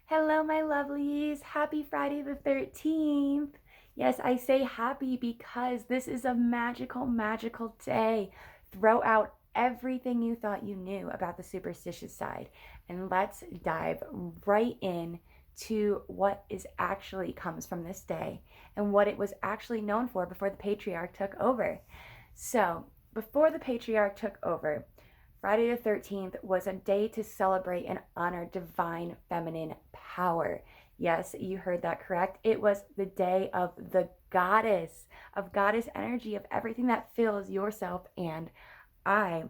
Hello, my lovelies. Happy Friday the 13th. Yes, I say happy because this is a magical, magical day. Throw out everything you thought you knew about the superstitious side and let's dive right in to what is actually comes from this day and what it was actually known for before the patriarch took over. So, before the patriarch took over, Friday the 13th was a day to celebrate and honor divine feminine power. Yes, you heard that correct. It was the day of the goddess, of goddess energy, of everything that fills yourself and I.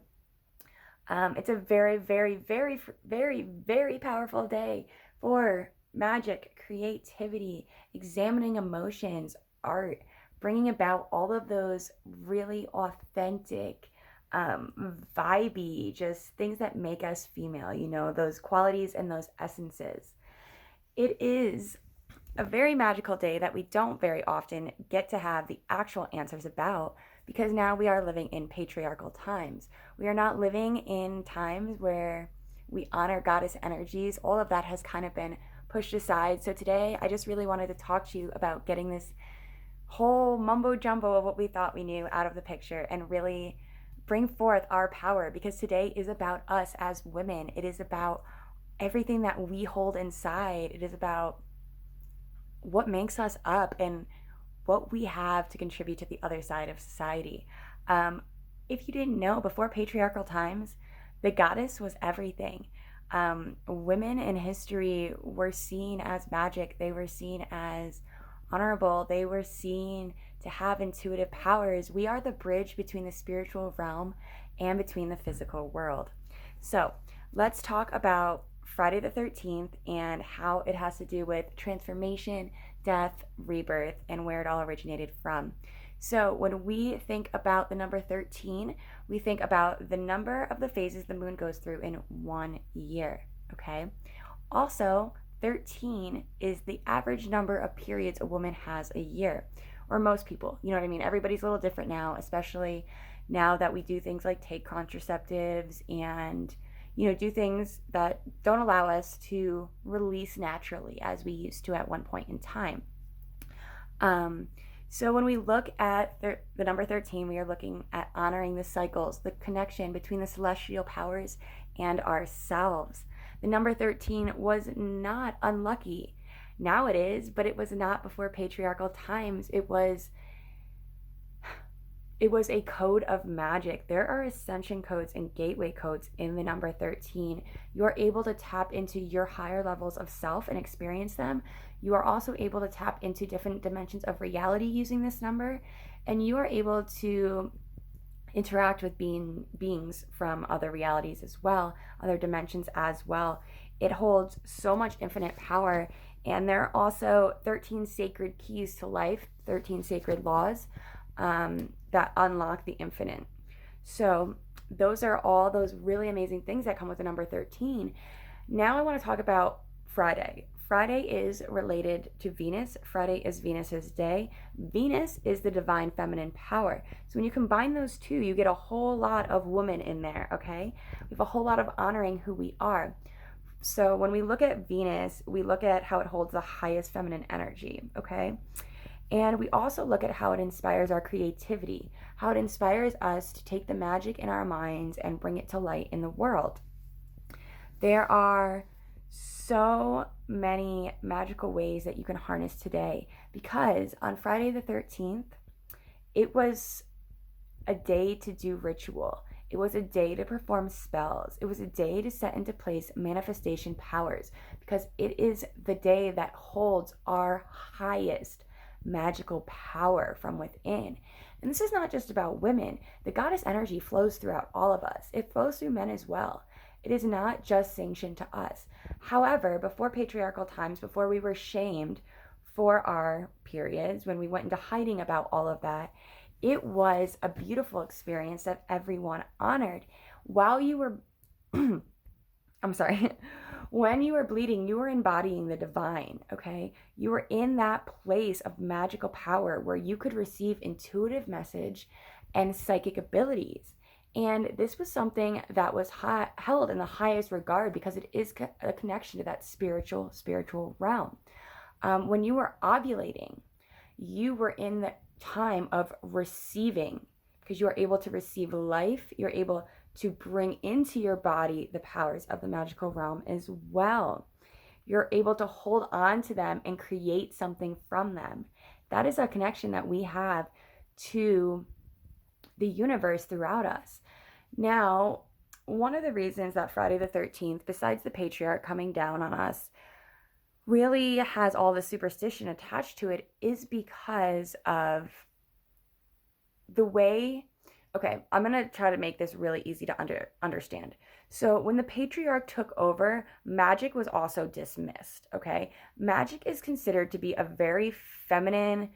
It's a very, very, very, very, very powerful day for magic, creativity, examining emotions, art, bringing about all of those really authentic, vibey, just things that make us female, those qualities and those essences. It is a very magical day that we don't very often get to have the actual answers about because now we are living in patriarchal times. We are not living in times where we honor goddess energies. All of that has kind of been pushed aside. So today I just really wanted to talk to you about getting this whole mumbo jumbo of what we thought we knew out of the picture and really bring forth our power because today is about us as women. It is about everything that we hold inside. It is about what makes us up and what we have to contribute to the other side of society. Um, if you didn't know, before patriarchal times, the goddess was everything. Women in history were seen as magic, they were seen as honorable, they were seen to have intuitive powers. We are the bridge between the spiritual realm and between the physical world. So let's talk about Friday the 13th and how it has to do with transformation, death, rebirth, and where it all originated from. So, when we think about the number 13, we think about the number of the phases the moon goes through in 1 year. Okay. Also, 13 is the average number of periods a woman has a year, or most people. You know what I mean? Everybody's a little different now, especially now that we do things like take contraceptives and do things that don't allow us to release naturally as we used to at one point in time. Um, so when we look at the number 13, we are looking at honoring the cycles, the connection between the celestial powers and ourselves. The number 13 was not unlucky. Now it is, but it was not before patriarchal times. It was a code of magic. There are ascension codes and gateway codes in the number 13. You are able to tap into your higher levels of self and experience them. You are also able to tap into different dimensions of reality using this number, and you are able to interact with beings from other realities as well, other dimensions as well. It holds so much infinite power, and there are also 13 sacred keys to life, 13 sacred laws that unlock the infinite. So those are all those really amazing things that come with the number 13. Now I want to talk about Friday. Friday is related to Venus. Friday is Venus's day. Venus is the divine feminine power. So when you combine those two, you get a whole lot of woman in there, okay? We have a whole lot of honoring who we are. So when we look at Venus, we look at how it holds the highest feminine energy, okay? And we also look at how it inspires our creativity, how it inspires us to take the magic in our minds and bring it to light in the world. There are so many magical ways that you can harness today because on Friday the 13th, it was a day to do ritual. It was a day to perform spells. It was a day to set into place manifestation powers because it is the day that holds our highest magical power from within. And this is not just about women. The goddess energy flows throughout all of us. It flows through men as well. It is not just sanctioned to us. However, before patriarchal times, before we were shamed for our periods, when we went into hiding about all of that, it was a beautiful experience that everyone honored. While you were, I'm sorry, when you were bleeding, you were embodying the divine, okay? You were in that place of magical power where you could receive intuitive message and psychic abilities. And this was something that was held in the highest regard because it is a connection to that spiritual realm. When you were ovulating, you were in the time of receiving, because you are able to receive life. You're able to bring into your body the powers of the magical realm as well. You're able to hold on to them and create something from them. That is a connection that we have to the universe throughout us. Now, one of the reasons that Friday the 13th, besides the patriarch coming down on us, really has all the superstition attached to it is because of the way. Okay, I'm going to try to make this really easy to understand. So, when the patriarch took over, magic was also dismissed, okay? Magic is considered to be a very feminine,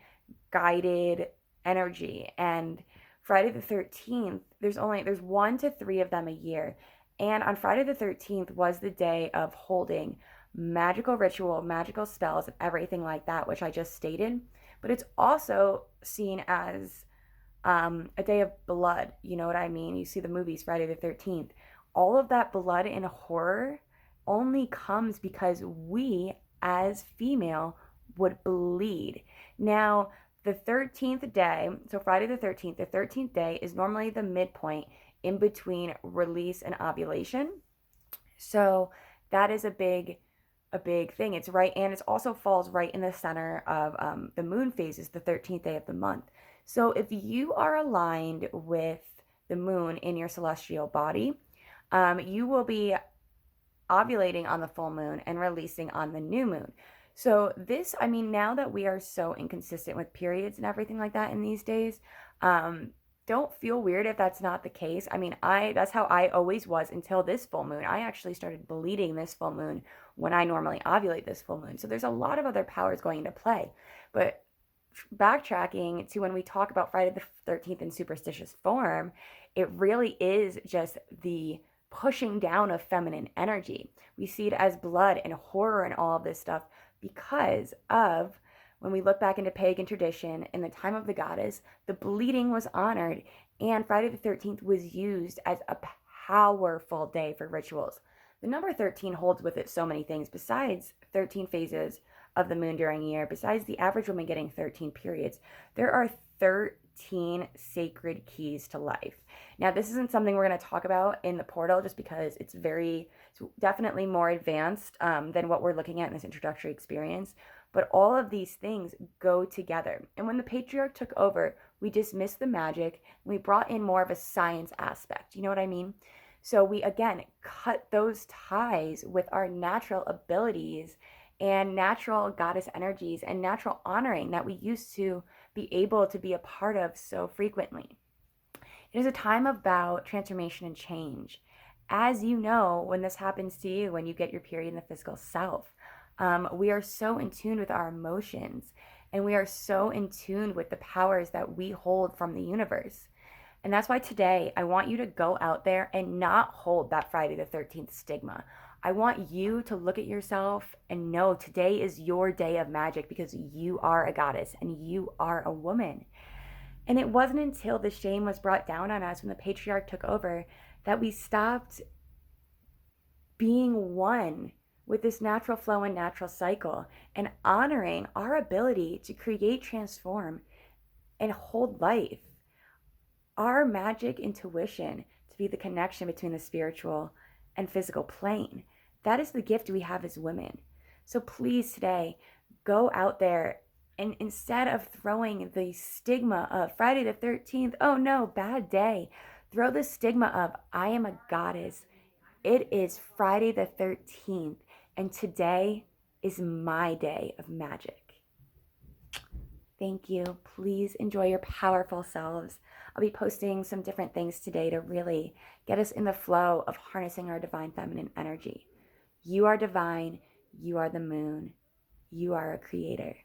guided energy, and Friday the 13th, there's 1 to 3 of them a year. And on Friday the 13th was the day of holding magical ritual, magical spells, and everything like that, which I just stated. But it's also seen as a day of blood. You know what I mean? You see the movies Friday the 13th. All of that blood and horror only comes because we, as female, would bleed. Now, the 13th day, so Friday the 13th day is normally the midpoint in between release and ovulation. So that is a big thing. It's right, and it also falls right in the center of the moon phases, the 13th day of the month. So if you are aligned with the moon in your celestial body, you will be ovulating on the full moon and releasing on the new moon. So this, I mean, now that we are so inconsistent with periods and everything like that in these days, don't feel weird if that's not the case. I mean, that's how I always was until this full moon. I actually started bleeding this full moon when I normally ovulate this full moon. So there's a lot of other powers going into play. But backtracking to when we talk about Friday the 13th in superstitious form, it really is just the pushing down of feminine energy. We see it as blood and horror and all of this stuff because of, when we look back into pagan tradition, in the time of the goddess, the bleeding was honored, and Friday the 13th was used as a powerful day for rituals. The number 13 holds with it so many things. Besides 13 phases of the moon during a year, besides the average woman getting 13 periods, there are 13 sacred keys to life. Now, this isn't something we're going to talk about in the portal just because it's definitely more advanced than what we're looking at in this introductory experience. But all of these things go together. And when the patriarch took over, we dismissed the magic and we brought in more of a science aspect. You know what I mean? So we, again, cut those ties with our natural abilities and natural goddess energies and natural honoring that we used to be able to be a part of so frequently. It is a time about transformation and change. As you know, when this happens to you, when you get your period in the physical self, we are so in tune with our emotions, and we are so in tune with the powers that we hold from the universe. And that's why today I want you to go out there and not hold that Friday the 13th stigma. I want you to look at yourself and know today is your day of magic because you are a goddess and you are a woman. And it wasn't until the shame was brought down on us when the patriarch took over that we stopped being one with this natural flow and natural cycle and honoring our ability to create, transform, and hold life. Our magic intuition to be the connection between the spiritual and physical plane. That is the gift we have as women. So please today, go out there and instead of throwing the stigma of Friday the 13th, oh no, bad day, throw the stigma of I am a goddess. It is Friday the 13th, and today is my day of magic. Thank you. Please enjoy your powerful selves. I'll be posting some different things today to really get us in the flow of harnessing our divine feminine energy. You are divine. You are the moon. You are a creator.